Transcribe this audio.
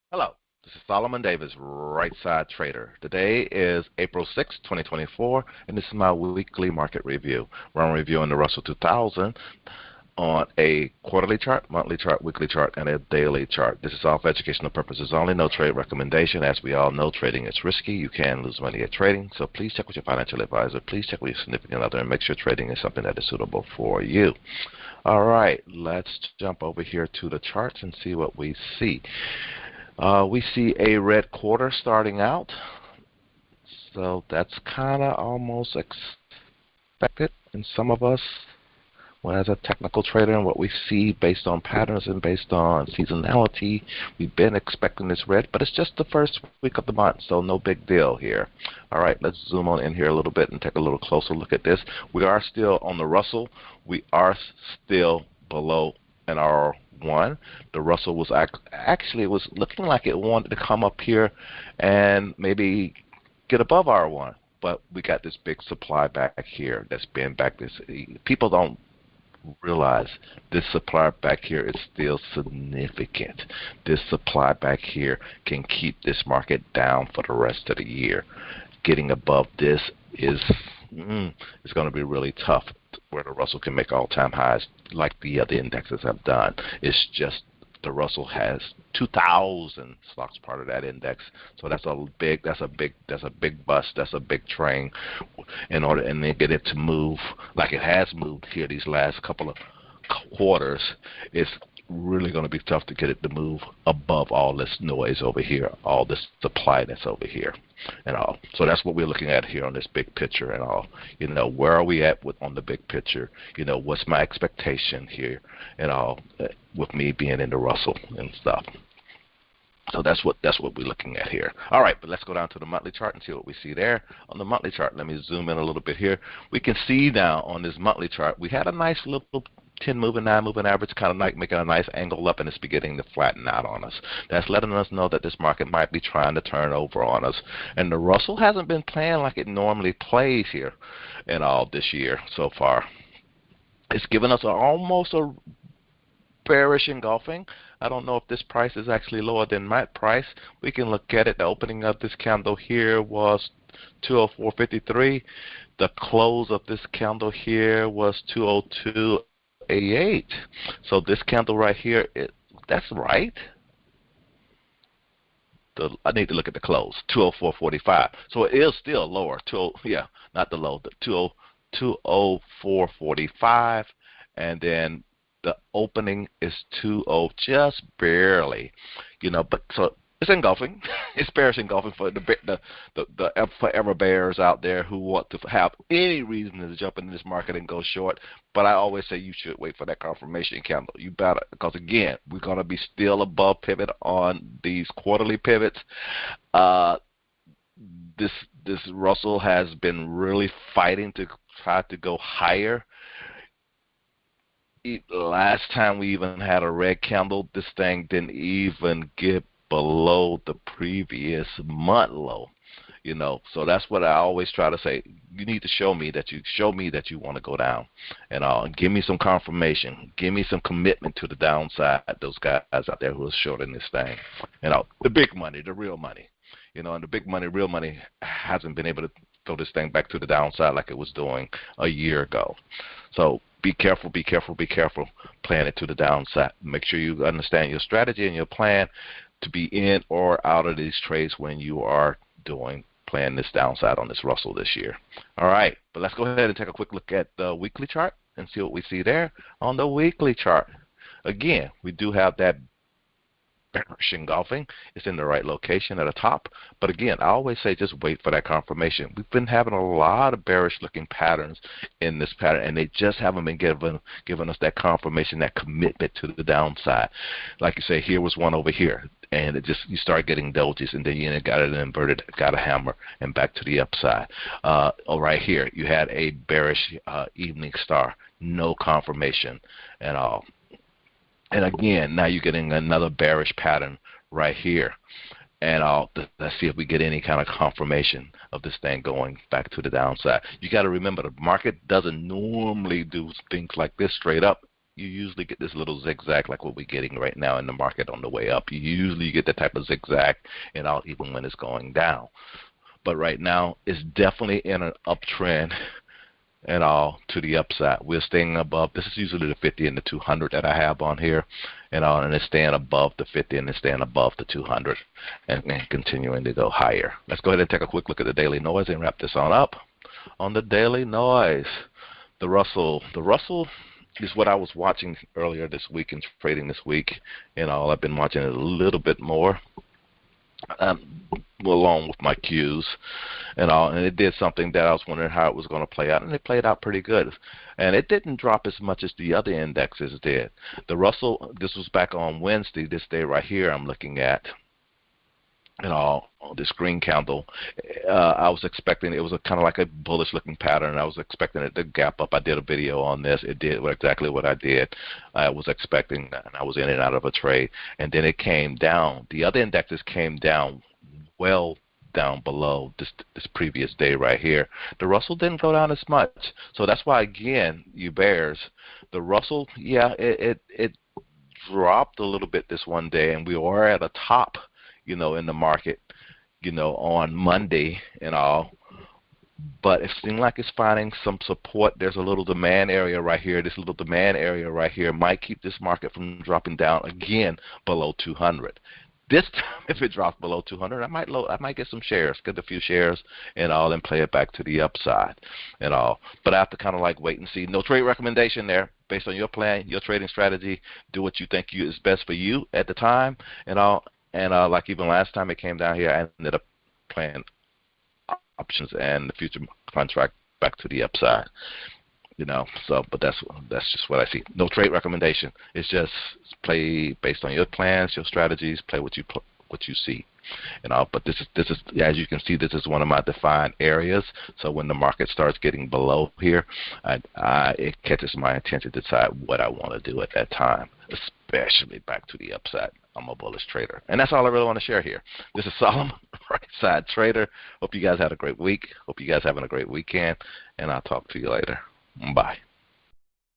Hello, this is Solomon Davis, Right Side Trader. Today is April 6, 2024, and this is my weekly market review, where I'm reviewing the Russell 2000 on a quarterly chart, monthly chart, weekly chart, and a daily chart. This is all for educational purposes only, no trade recommendation. As we all know, trading is risky. You can lose money at trading, so please check with your financial advisor. Please check with your significant other and make sure trading is something that is suitable for you. All right, let's jump over here to the charts and see what we see. We see a red quarter starting out, so that's kind of almost expected in some of us. Well, as a technical trader and what we see based on patterns and based on seasonality, we've been expecting this red, but it's just the first week of the month, so no big deal here. All right, let's zoom on in here a little bit and take a little closer look at this. We are still on the Russell. We are still below an R1. The Russell was actually it was looking like it wanted to come up here and maybe get above R1, but we got this big supply back here that's been back. This people don't realize this supply back here is still significant. This supply back here can keep this market down for the rest of the year. Getting above this is it's going to be really tough, where the Russell can make all-time highs like the other indexes have done. It's just the Russell has 2,000 stocks part of that index, so that's a big bust. That's a big train. In order and then get it to move like it has moved here these last couple of quarters, it's really going to be tough to get it to move above all this noise over here, all this supply that's over here and all. So that's what we're looking at here on this big picture and all. Where are we at on the big picture? What's my expectation here and all, with me being in the Russell and stuff. So that's what we're looking at here. All right, but let's go down to the monthly chart and see what we see there. On the monthly chart, let me zoom in a little bit here. We can see now on this monthly chart, we had a nice little 10 moving, 9 moving average, kind of like making a nice angle up, and it's beginning to flatten out on us. That's letting us know that this market might be trying to turn over on us. And the Russell hasn't been playing like it normally plays here in all this year so far. It's given us almost a bearish engulfing. I don't know if this price is actually lower than my price. We can look at it. The opening of this candle here was 204.53. The close of this candle here was 202.88. So this candle right here, that's right. I need to look at the close, 204.45. So it is still lower. Not the low, the 204.45, and then the opening is 20, just barely, but so it's engulfing. It's bearish engulfing for the forever bears out there who want to have any reason to jump into this market and go short. But I always say you should wait for that confirmation candle. You better, because again, we're going to be still above pivot on these quarterly pivots. This Russell has been really fighting to try to go higher. Last time we even had a red candle, this thing didn't even get below the previous month low. So that's what I always try to say. You need to show me that you want to go down and give me some confirmation, give me some commitment to the downside. Those guys out there who are shorting this thing, the big money, the real money, and the big money, real money hasn't been able to throw this thing back to the downside like it was doing a year ago. So be careful, be careful, be careful playing it to the downside. Make sure you understand your strategy and your plan to be in or out of these trades when you are playing this downside on this Russell this year. All right, but let's go ahead and take a quick look at the weekly chart and see what we see there. On the weekly chart, again, we do have that bearish engulfing. It's in the right location at the top. But again, I always say just wait for that confirmation. We've been having a lot of bearish looking patterns in this pattern, and they just haven't been giving us that confirmation, that commitment to the downside. Like you say, here was one over here, and you start getting dojis, and then you got it inverted, got a hammer, and back to the upside. Right here, you had a bearish evening star, no confirmation at all. And again, now you're getting another bearish pattern right here. And let's see if we get any kind of confirmation of this thing going back to the downside. You got to remember, the market doesn't normally do things like this straight up you usually get this little zigzag like what we're getting right now in the market on the way up. You usually get that type of zigzag, even when it's going down. But right now, it's definitely in an uptrend to the upside. We're staying above. This is usually the 50 and the 200 that I have on here, and it's staying above the 50 and it's staying above the 200 and continuing to go higher. Let's go ahead and take a quick look at the daily noise and wrap this on up. On the daily noise, the Russell is what I was watching earlier this week and trading this week. I've been watching it a little bit more. Along with my cues and it did something that I was wondering how it was going to play out, and it played out pretty good. And it didn't drop as much as the other indexes did. The Russell, this was back on Wednesday, this day right here I'm looking at, this green candle. I was expecting it was kind of like a bullish looking pattern. I was expecting it to gap up. I did a video on this. It did exactly what I did. I was expecting that, and I was in and out of a trade, and then it came down. The other indexes came down well down below this previous day right here. The Russell didn't go down as much. So that's why, again, you bears, the Russell, yeah, it dropped a little bit this one day, and we were at a top, in the market, on Monday and all. But it seems like it's finding some support. There's a little demand area right here. This little demand area right here might keep this market from dropping down again below 200. This time, if it drops below 200, I might get some shares, get a few shares and play it back to the upside But I have to kind of like wait and see. No trade recommendation there. Based on your plan, your trading strategy, do what you think is best for you at the time And like even last time it came down here, I ended up playing options and the future contract back to the upside. But that's just what I see. No trade recommendation. It's just play based on your plans, your strategies. Play what you see. But this is as you can see, this is one of my defined areas. So when the market starts getting below here, it catches my attention to decide what I want to do at that time, especially back to the upside. I'm a bullish trader, and that's all I really want to share here. This is Solomon, Right Side Trader. Hope you guys had a great week. Hope you guys having a great weekend, and I'll talk to you later. Bye.